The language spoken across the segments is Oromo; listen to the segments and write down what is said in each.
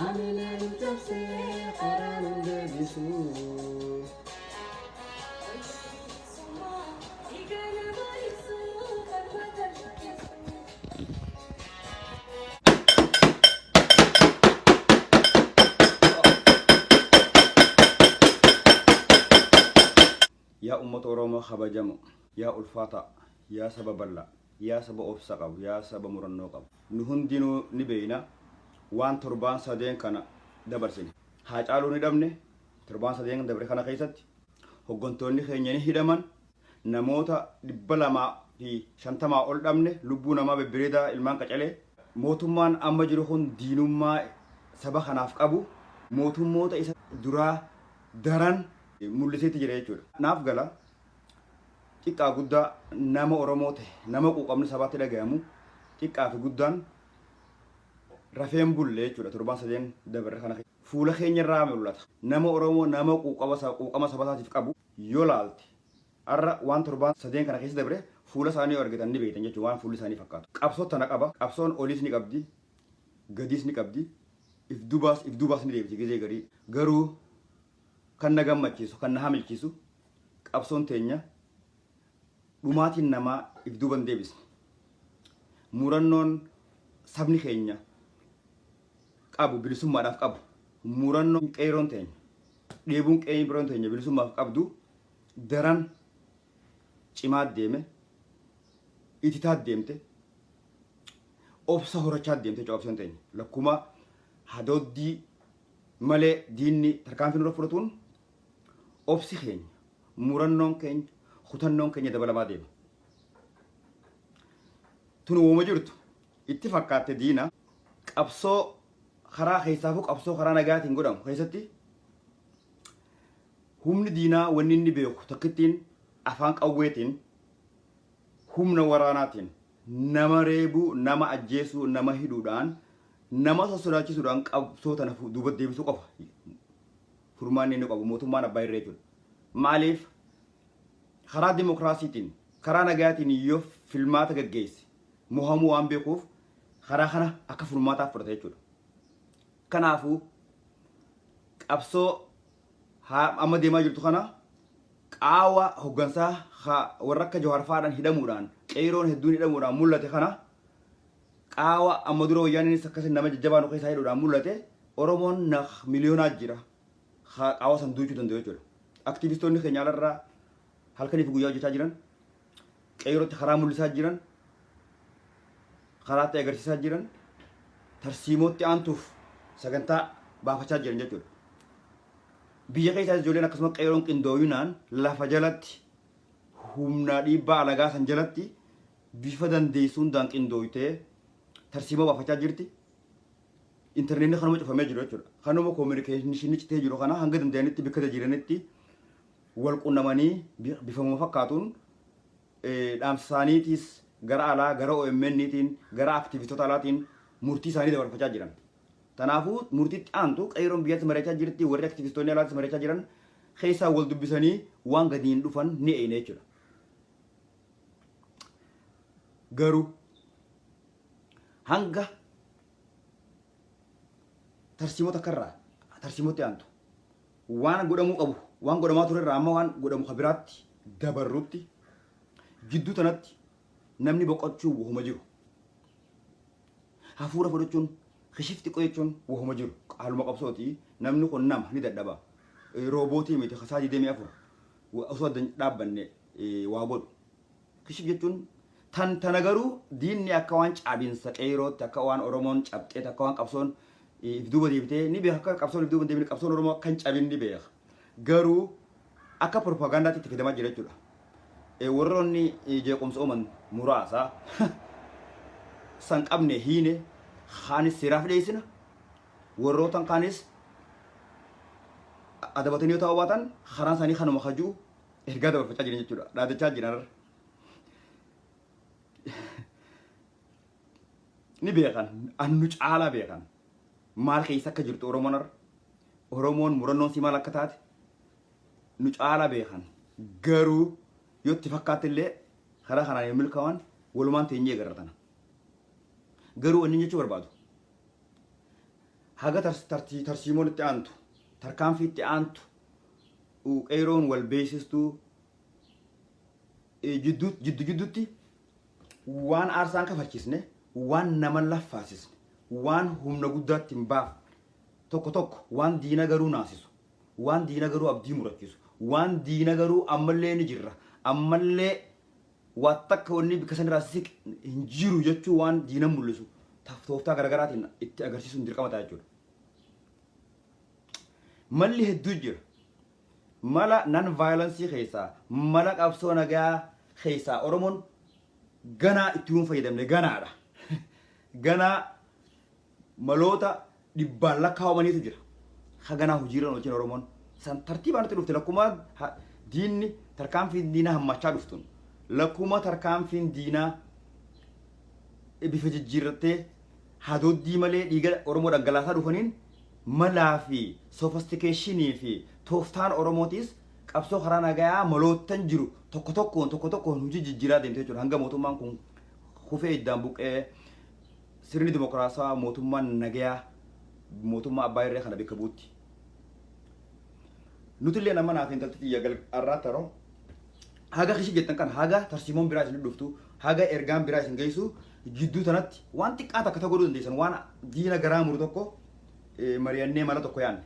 Ani tabsee karaan deebisu. Yaa uummata Oromoo kabajamoo, yaa ulfaata, yaa saba bal'aa, yaa saba obsa qabu, yaa saba murannoo qabu. Nu hundinuu ni beeyna waan torbaan sadeen kana dabarsine. Haa caaluu ni dhabne torbaan sadeen dabre kana keessatti hoggantoonni keenya ni hidhaman, namoota 250 ol dhabne, lubbuu namaa bebbereedaa ilmaan qacalee. Mootummaan amma jiru kun diinummaa saba kanaaf qabu mootummoota isa duraa daran mul'iseetti jira jechuudha. Naaf gala xiqqaa guddaa nama Oromoo ta'e nama quuqamni sabaatti dhagayamu xiqqaa fi guddaan rafeen bulle jechuudha. Torbaan sadeen dabarre kana fuula keenya irraa mul'ata. Nama Oromoo nama quuqama sabaatiif qabu yoo laalte har'a waan torbaan sadeen kana keessa dabre fuula isaanii argitan ni beektan jechuudha. Waan fuulli isaanii fakkaatu. Qabsoo tana qaba. Qabsoon oliis ni qabdi, gadiis ni qabdi, if dubaas ni deebiti gizee garii. Garuu kan na gammachiisu kan na hamilchiisu qabsoon teenya dhumaatiin namaa if duban deebisne. Murannoon sabni keenya qabu bilisummaadhaaf qabu, murannoon qeeroon teenya dheebuun qeeroon teenya bilisummaaf qabdu daran cimaa deeme, ititaa deemte, obsa horachaa deemte qabsoon teenya. Lakkuma hadooddii malee diinni tarkaanfii nurra fudhatuun obsi keenya, murannoon keenya, kutannoon keenya dabalamaa deema. Tun uuma jirtu itti fakkaatte diina qabsoo karaa keessaafuu qabsoo karaa nagaatiin godhamu keessatti humni diinaa wanni inni beeku takkittiin afaan qawweetiin humna waraanaatiin nama reebuu, nama ajjeesuu, nama hidhuudhaan, nama sosodaachisuudhaan qabsoo tana duuba deebisuu qofa. Furmaanni inni qabu mootummaan abbaa irree jechuudha. Maaliif karaa dimokiraasiitiin karaa nagaatiin yoo filmaata gaggeesse mohamuu waan beekuuf karaa kana akka furmaataaf fudhata jechuudha. Kanaafuu qabsoo amma deemaa jirtu kana qaawwa hoggansaa warra akka Jawaar fa'aadhaan hidhamuudhaan qeeroon hedduun hidhamuudhaan mul'ate kana qaawwa amma dura wayyaaniinis akkasii nama jajjabaan keessaa hidhuudhaan mul'ate Oromoon miliyoonaa jira. Qaawwa san duuchuu danda'u jechuudha. Aktivistoonni keenya alarraa halkaniif guyyaa hojjechaa jiran, qeerootti karaa mul'isaa jiran, karaatti agarsiisaa jiran, tarsiimootti aantuuf sagantaa baafachaa jiran jechuudha. Biyya keessaas ijoolleen akkasuma qeeroon qindooyinaan lafa jalatti humnaa dhiibbaa alagaa san jalatti bifa dandeessuun daan qindooytee tarsiimoo baafachaa jirti. Interneetni kanuma cufamee jiru jechuudha. Kanuma koominikeeshinii citee jiru kana hanga danda'anitti bakka jiranitti wal qunnamanii bifuma fakkaatuun dhaamsa isaaniitiis gara alaa, gara OMN'tiin, gara aktivistoota alaatiin murtii isaanii dabarfachaa jiran. Kanaafuu murtiitti aantu qeeroon biyyatti mari'achaa jirti, warri aktivistoonni alaatti mari'achaa jiran keessaa wal dubbisanii waan gadiin dhufan ni eeyne jechuudha. Garuu hanga tarsiimoota karraa tarsiimootti aantu waan godhamuu qabu waan godhamaa ture irraa amma waan godhamu kabiraatti dabarrutti jidduu tanatti namni boqochuu wahuma jiru. Hafuura fudhachuun kishifti qoyechuun wahuma jiru. Haaluma qabsooti namni kun nama ni dadhaba. Roobootii miti kasaa 24 osoo dhaabbanne waa godhu. Kishif jechuun tana garuu diinni akka waan caabinsa qeerootti akka waan Oromoon cabxeet akka waan qabsoon if duuba deebitee ni beeka akka qabsoon if duuba deebine qabsoon Oromoo kan cabin ni beeka. Garuu akka propaagandaatti itti fidamaa jira jechuudha. Warroonni jeequmsa uuman muraasa san qabne hiine kaanis seeraaf dhiyeessina. Warrootan kaanis adabatanii yoo ta'u baatan karaan isaanii kanuma hajuu ergaa dabarfachaa jiran jechuudha. Dhaadachaa jiran ni beekan annu caalaa beekan maal keessa akka jirtu Oromoon murannoon si maal akka taate nu caalaa beekan. Garuu yoo itti fakkaate illee karaa kanaan yoo milkaa'an walumaan teenyee garratana. Garuu wanni jechuu barbaadu haga tarsiimoon itti aantu tarkaanfii itti aantu qeeroon wal beeksistuu jidduutti waan aarsaan kafalchisne waan nama laffaasisne waan humna guddaatti hin baaf tokko waan diina garuu naasisu waan diina garuu abdii murachiisu waan diina garuu ammallee ni jirra ammallee waa takka wanni bikka san irraa siq hin jiru jechuu waan diina mul'isu tooftaa garaagaraatiin itti agarsiisuun dirqama ta'a jechuudha. Malli hedduu jira. Mala non violence keessaa mala qabsoo nagaa keessaa Oromoon ganaa itti hin fayyadamne ganaadha. Ganaa maloota dhibbaan lakkaa'amaniitu jira. Ha ganaa hojiirra wajjin Oromoon san tartiibaan itti dhufte lakkuma diinni tarkaanfiin diinaa hammachaa dhuftuun lakkuma tarkaanfiin diinaa bifa jijjiirrattee hadoddii malee dhiiga Oromoo dhangalaasaa dhufaniin malaa fi sophisticationii fi tooftaan Oromootis qabsoo karaa nagaa malootan jiru tokko tokkoon hojii jijjiiraa deemte jechuudha. Hanga mootummaan kun kufee iddaan buqee sirni dimokiraasaa mootummaan nagaa mootummaa abbaa irree kana bakka buutti. Nuti illee nama naaf intalti xiyya arraa taroo haga kishi jettan kan haga tarsiimoon biraa isin dhuftu haga ergaan biraa isin geessu jidduu tanatti waan xiqqaa takka godhuu dandeessan waan diina garaa muru tokko mari'annee mala tokko yaanne.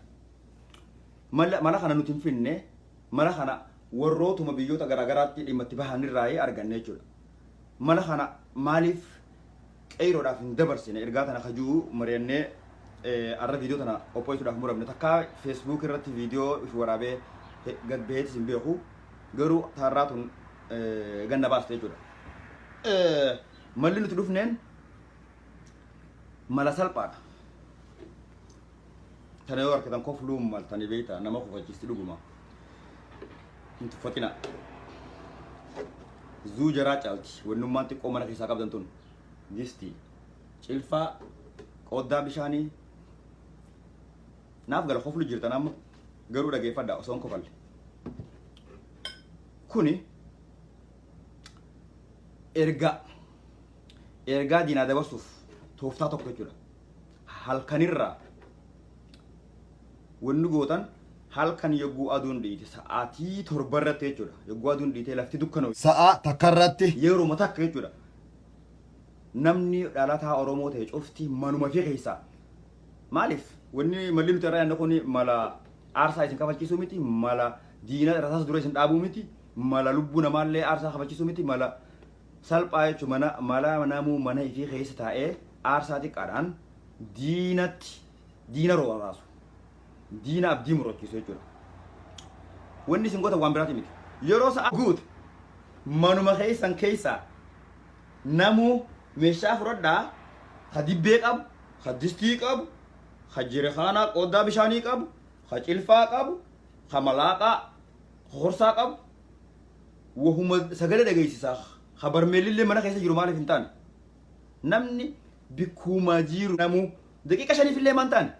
Mala kana nuti hin finne mala kana warrootuma biyyoota garaagaraatti dhimma itti bahan irraa arganne jechuudha. Mala kana maaliif qeeroodhaaf hin dabarsine ergaa tana kajuu mari'annee arra viidiyoo tana oppoisuudhaaf muramne takka Facebook irratti viidiyoo ifi waraabee gad baheetis hin beeku garuu taarraatun ganna baaste jechuudha. Malli nuti dhufneen mala salphaadha. Tana yoo harkatan kofluu maltanii beektaa nama kofachiisti dhuguma. Hin tuffatina. Zuu jaraa caalti wannummaan xiqqoo mana keessaa qabdan tun distii cilfaa qoddaa bishaanii naaf gala koflu jirtan amma garuu dhageeffadha osoo hin kofalle. Kuni ergaa diinaa dabarsuuf tooftaa tokko jechuudha. Halkanirraa wanni gootan halkan yogguu aduun dhiite sa'aatii 7 irratti jechuudha. Yogguu aduun dhiite lafti dukkanoo sa'a takka irratti yeroo takka jechuudha. Namni dhalataa Oromoo ta'e cufti manuma fi keessaa maaliif wanni malli nuti irraa yaadne kun mala aarsaa isin kafalchiisuu miti mala diina rasaas dura isin dhaabuu miti mala lubbuu namaallee aarsaa kafalchiisuu miti mala salphaa jechuun mala namuu mana ifii keessa taa'ee aarsaa xiqqaadhaan diina roobaasu diina abdii murachiisu jechuudha. Wanni isin goota waan biraati miti. Yeroo sa'a guutu manuma keessan keessaa namuu meeshaa fudhadhaa ka dibbee qabu ka distii qabu ka jirikaanaa qoddaa bishaanii qabu ka cilfaa qabu ka malaaqaa ka horsaa qabu wahuma sagalee dhageessisaa ka barmeellillee mana keessa jiru maaliif hin taane namni bikkuma jiru namuu daqiiqa 5 illee maan taane.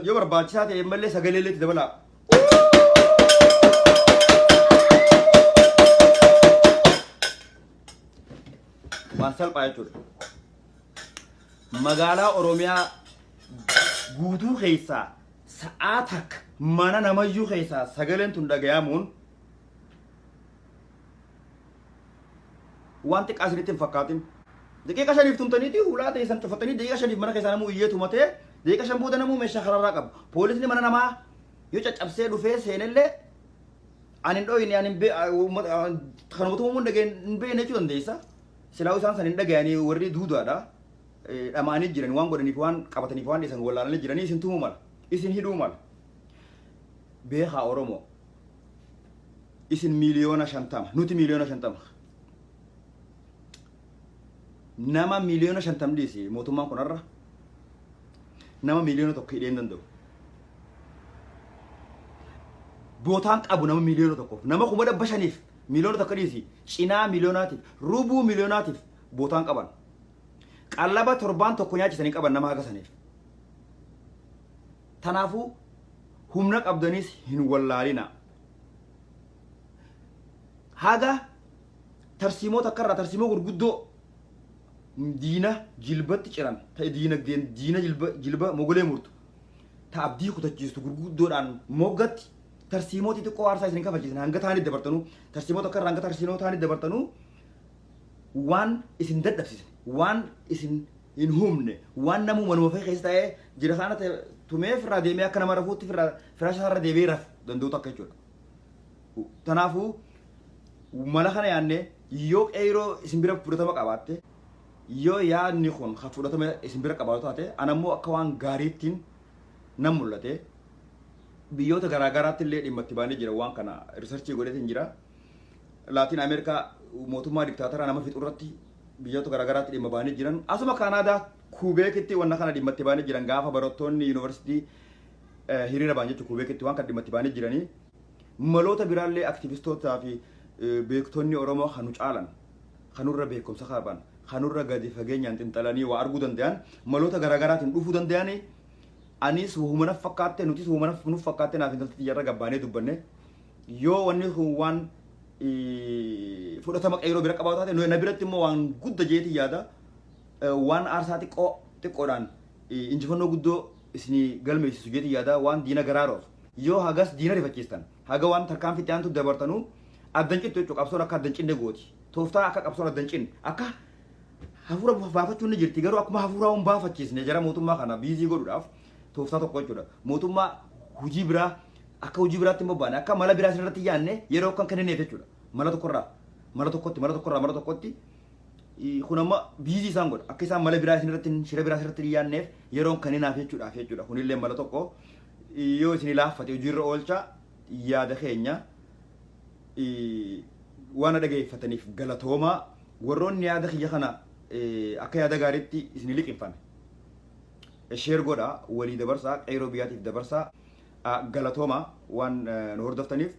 Yoo barbaachisaa ta'e malee sagalee illee itti dabalaa. Waan salphaa jechuudha. Magaalaa Oromiyaa guutuu keessaa sa'aa takka mana namayyuu keessaa sagaleen tun dhagayamuun waan xiqqaa isinitti hin fakkaatin. Daqiiqa 5 tumtaniiti hulaa ta'e san cufatanii daqiiqa 5 mana keessaa namuu iyyee tumatee daqiiqa 5 booda namuu meeshaa karaarraa qabu. Poolisni mana namaa yoo caccabsee dhufee seenellee ani hin dhooyine ani kan mootummaan dhageen hin beekne jechuu dandeessa. Silaa isaan san hin dhagayanii warri duudaadha. Dhamaanii jiran waan godhaniif waan qabataniif waan dhiisan wallaalanii jiranii isin tumuu mala. Isin hidhuu mala. Beekaa Oromoo. Isin miliyoona 50 nuti miliyoona 50. Nama miliyoona 50 dhiisi mootummaan kunarra. Nama miliyoona tokko hidhee hin danda'u. Bootaan qabu nama miliyoona tokkoof nama 500,000 miliyoona tokko dhiisi cinaa miliyoonaatiif rubuu miliyoonaatiif bootaan qaban. Qallaba 7 tokko nyaachisanii qaban nama haga saniif. Tanaafuu humna qabdanis hin wallaalina haga tarsiimoota akka irraa tarsiimoo gurguddoo diina jilbatti ciran ta'e diina jilba mogolee murtu ta abdii kutachiistu gurguddoodhaan moggatti tarsiimooti xiqqoo aarsaa isin kafalchiisan hanga taanit dabartanuu tarsiimoota akka irraa hanga tarsiimoo taanit dabartanuu waan isin dadhabsiisan waan isin hin humne waan namuu manuma fee keessa ta'ee jira kana tumeef irraa deemee akka nama rafuutti firaasha irra deebi'ee rafu danda'u takka jechuudha. Kanaafuu mala kana yaadne yoo qeeroo isin bira fudhatama qabaatte yoo yaadni kun fudhatama isin bira qabaatu taate anammoo akka waan gaariittiin nan mul'ate biyyoota garaagaraatti illee dhimma itti baanee jira waan kana riisarchii godheetiin jira. Laatiin Ameerikaa mootummaa diktaatara nama fixu irratti biyyoota garaagaraatti dhimma baanee jiran asuma Kanaadaa Kuubeekitti wanna kana dhimma itti baanee jiran gaafa barattoonni yuunivarsiitii hiriira baan jechuun Kuubeekitti waan kana dhimma itti baanee jiranii maloota biraallee aktiivistootaa fi beektonni Oromoo kanu caalan kanurra beekumsa qaban kanurra gadi fageenyaan xinxalanii waa arguu danda'an maloota garaagaraatiin dhufuu danda'an anis humna fakkaatte nutis humna nuuf fakkaatte naaf intalti jarra gabbaanee dubbanne yoo wanni kun waan fudhatama qeeroo bira qabaatu taate na biratti immoo waan guddaa jeetii yaada waan aarsaa xiqqoodhaan injifannoo guddoo isinii galmeessisu jeetii yaada waan diina garaaroos yoo hagas diina rifachiistan haga waan tarkaanfitti aantu dabartanuu addan cittu jechuudha qabsoon akka addan cinne gooti tooftaa akka qabsoon addan cinne akka hafuura baafachuun ni jirti garuu akkuma hafuuraa hin baafachiisne jara mootummaa kana biizii godhuudhaaf tooftaa tokko jechuudha mootummaa hujii biraa akka hujii biraatti immoo baane akka mala biraa irratti yaanne yeroo kan kenneef jechuudha mala tokkotti kun amma biizii isaan godha akka isaan mala biraa irratti shira biraa irratti yaanneef yeroo kenneef jechuudha kunillee mala tokko yoo isin laaffate hojiirra oolcha yaada keenya waan dhageeffataniif galatoomaa warroonni yaada kiyya kana akka yaada gaariitti isin liqinfame sheer godha walii dabarsaa qeeroo biyyaatiif dabarsaa galatoomaa waan nu hordoftaniif.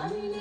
Amin,